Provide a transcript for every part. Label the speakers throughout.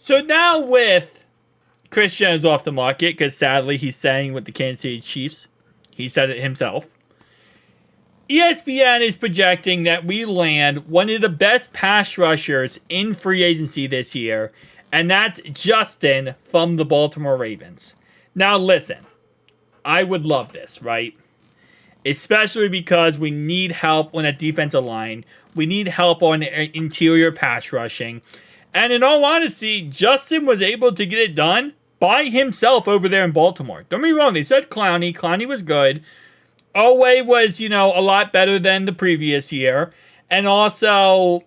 Speaker 1: So now with Chris Jones off the market, because sadly he's staying with the Kansas City Chiefs. He said it himself. ESPN is projecting that we land one of the best pass rushers in free agency this year, and that's Justin from the Baltimore Ravens. Now listen, I would love this, right? Especially because we need help on a defensive line. We need help on interior pass rushing. And in all honesty, Justin was able to get it done by himself over there in Baltimore. Don't get me wrong, they said Clowney. Clowney was good. Oweh was, a lot better than the previous year. And also,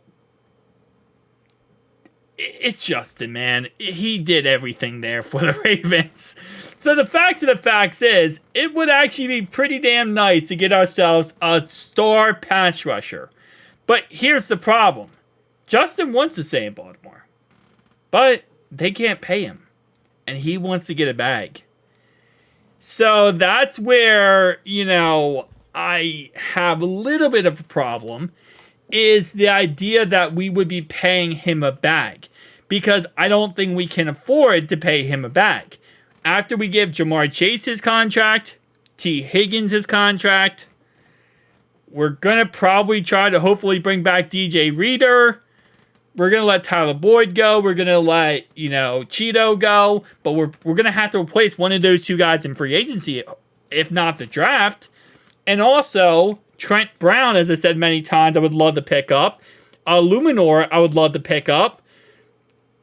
Speaker 1: it's Justin, man. He did everything there for the Ravens. So the facts of the facts is, it would actually be pretty damn nice to get ourselves a star pass rusher. But here's the problem. Justin wants to stay in Baltimore. But they can't pay him. And he wants to get a bag. So that's where, I have a little bit of a problem, is the idea that we would be paying him a bag. Because I don't think we can afford to pay him a bag. After we give Jamar Chase his contract, T. Higgins his contract, we're going to probably try to hopefully bring back DJ Reader. We're going to let Tyler Boyd go. We're going to let, Cheeto go. But we're going to have to replace one of those two guys in free agency, if not the draft. And also, Trent Brown, as I said many times, I would love to pick up. Luminor, I would love to pick up.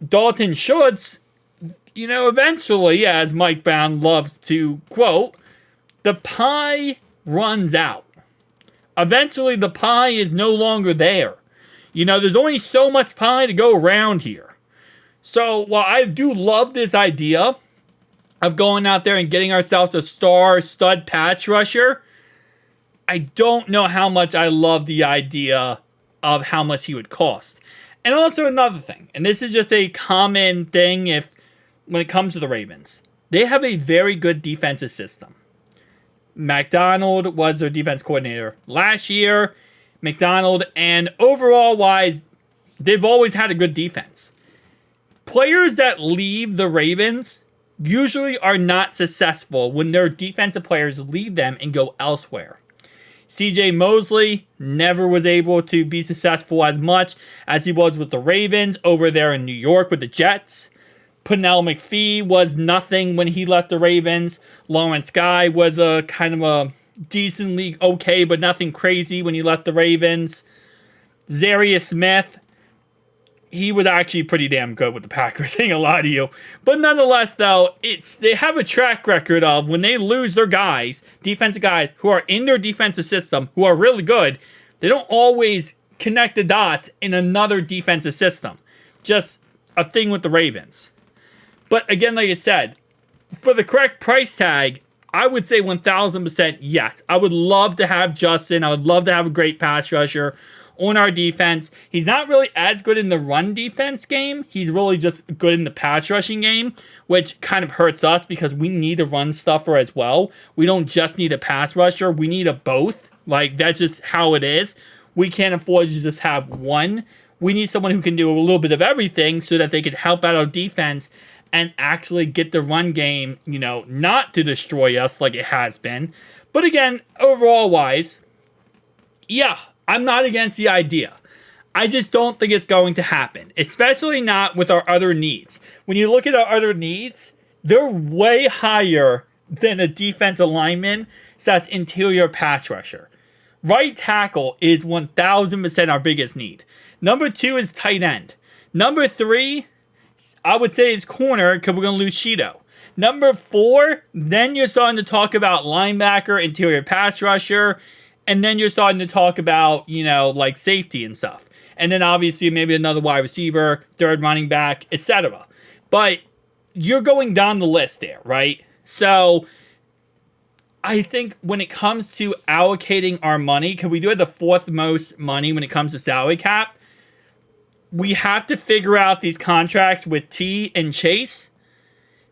Speaker 1: Dalton Schultz, eventually, as Mike Brown loves to quote, the pie runs out. Eventually, the pie is no longer there. There's only so much pie to go around here. So, while I do love this idea of going out there and getting ourselves a star stud pass rusher, I don't know how much I love the idea of how much he would cost. And also another thing, and this is just a common thing when it comes to the Ravens. They have a very good defensive system. McDonald was their defense coordinator last year. McDonald, and overall wise, they've always had a good defense. Players that leave the Ravens usually are not successful when their defensive players leave them and go elsewhere. CJ Mosley never was able to be successful as much as he was with the Ravens over there in New York with the Jets. Pernell McPhee was nothing when he left the Ravens. Lawrence Guy was a kind of a decently okay, but nothing crazy when he left the Ravens. Zarius Smith, he was actually pretty damn good with the Packers, ain't gonna lie to you. But nonetheless, though, they have a track record of when they lose their guys, defensive guys, who are in their defensive system, who are really good, they don't always connect the dots in another defensive system. Just a thing with the Ravens. But again, like I said, for the correct price tag, I would say 1,000% yes. I would love to have Justin. I would love to have a great pass rusher on our defense. He's not really as good in the run defense game. He's really just good in the pass rushing game, which kind of hurts us because we need a run stuffer as well. We don't just need a pass rusher. We need a both. That's just how it is. We can't afford to just have one. We need someone who can do a little bit of everything so that they can help out our defense and actually get the run game, not to destroy us like it has been. But again, overall wise, yeah, I'm not against the idea. I just don't think it's going to happen, especially not with our other needs. When you look at our other needs, they're way higher than a defensive lineman, so that's interior pass rusher. Right tackle is 1,000% our biggest need. Number 2 is tight end. Number 3, I would say it's corner because we're going to lose Cheeto. Number 4, then you're starting to talk about linebacker, interior pass rusher, and then you're starting to talk about, safety and stuff. And then obviously maybe another wide receiver, third running back, etc. But you're going down the list there, right? So I think when it comes to allocating our money, because we do have the 4th most money when it comes to salary cap, we have to figure out these contracts with T and Chase,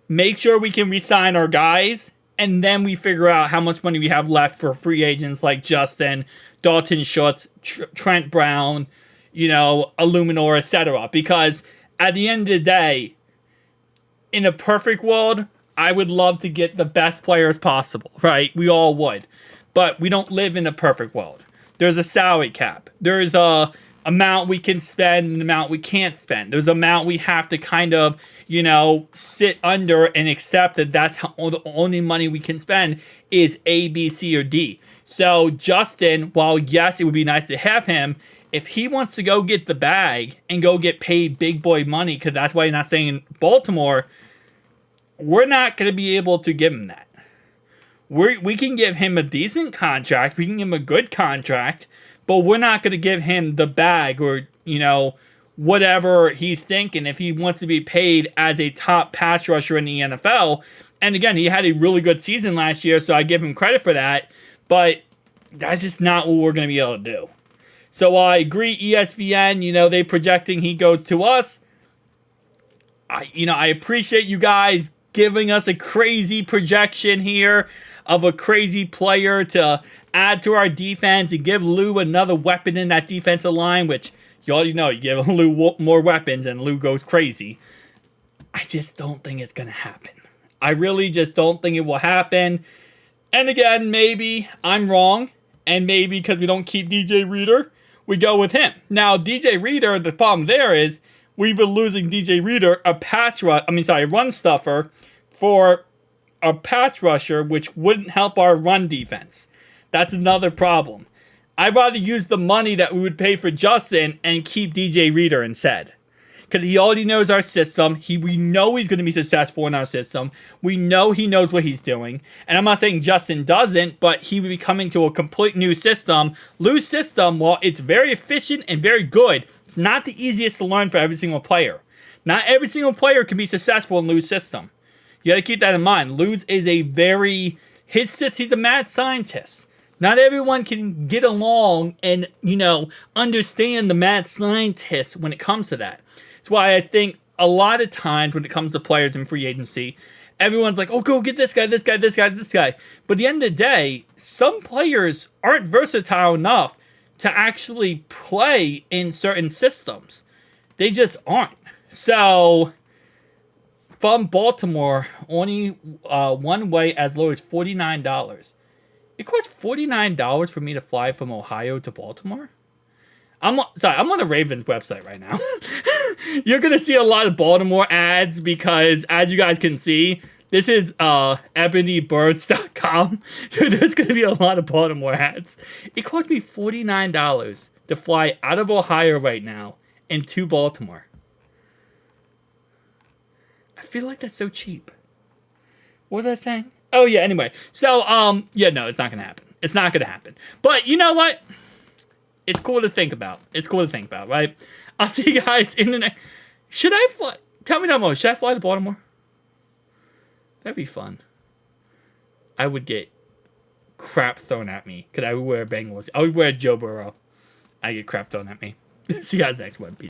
Speaker 1: make sure we can re-sign our guys, and then we figure out how much money we have left for free agents like Justin, Dalton Schultz, Trent Brown, Illuminor, etc. Because at the end of the day, in a perfect world, I would love to get the best players possible, right? We all would. But we don't live in a perfect world. There's a salary cap. There's a amount we can spend and an amount we can't spend. There's an amount we have to kind of, sit under and accept that that's how the only money we can spend is A, B, C, or D. So Justin, while yes, it would be nice to have him, if he wants to go get the bag and go get paid big boy money, because that's why he's not staying in Baltimore, we're not going to be able to give him that. We can give him a decent contract. We can give him a good contract, but we're not going to give him the bag or, whatever he's thinking if he wants to be paid as a top pass rusher in the NFL. And again, he had a really good season last year, so I give him credit for that, but that's just not what we're going to be able to do. So I agree, ESPN, they projecting he goes to us. I appreciate you guys giving us a crazy projection here of a crazy player to add to our defense and give Lou another weapon in that defensive line, which you already know, you give Lou more weapons and Lou goes crazy. I just don't think it's going to happen. I really just don't think it will happen. And again, maybe I'm wrong, and maybe because we don't keep DJ Reader, we go with him. Now, DJ Reader, the problem there is we've been losing DJ Reader, a run stuffer, for a pass rusher, which wouldn't help our run defense. That's another problem. I'd rather use the money that we would pay for Justin and keep DJ Reader instead. Because he already knows our system. We know he's going to be successful in our system. We know he knows what he's doing. And I'm not saying Justin doesn't, but he would be coming to a complete new system. Lou's system, while it's very efficient and very good, it's not the easiest to learn for every single player. Not every single player can be successful in Lou's system. You got to keep that in mind. Luz is he's a mad scientist. Not everyone can get along and, understand the mad scientist when it comes to that. That's why I think a lot of times when it comes to players in free agency, everyone's like, oh, go get this guy, this guy, this guy, this guy. But at the end of the day, some players aren't versatile enough to actually play in certain systems. They just aren't. So from Baltimore, only one way as low as $49. It costs $49 for me to fly from Ohio to Baltimore? I'm on the Ravens website right now. You're going to see a lot of Baltimore ads because, as you guys can see, this is ebonybirds.com. There's going to be a lot of Baltimore ads. It cost me $49 to fly out of Ohio right now and to Baltimore. I feel like that's so cheap. What was I saying? Oh, yeah, anyway. So, no, it's not going to happen. It's not going to happen. But you know what? It's cool to think about. Right? I'll see you guys in the next... Should I fly... Tell me down below. Should I fly to Baltimore? That'd be fun. I would get crap thrown at me because I would wear Bengals. I would wear Joe Burrow. I get crap thrown at me. See you guys next one. Peace.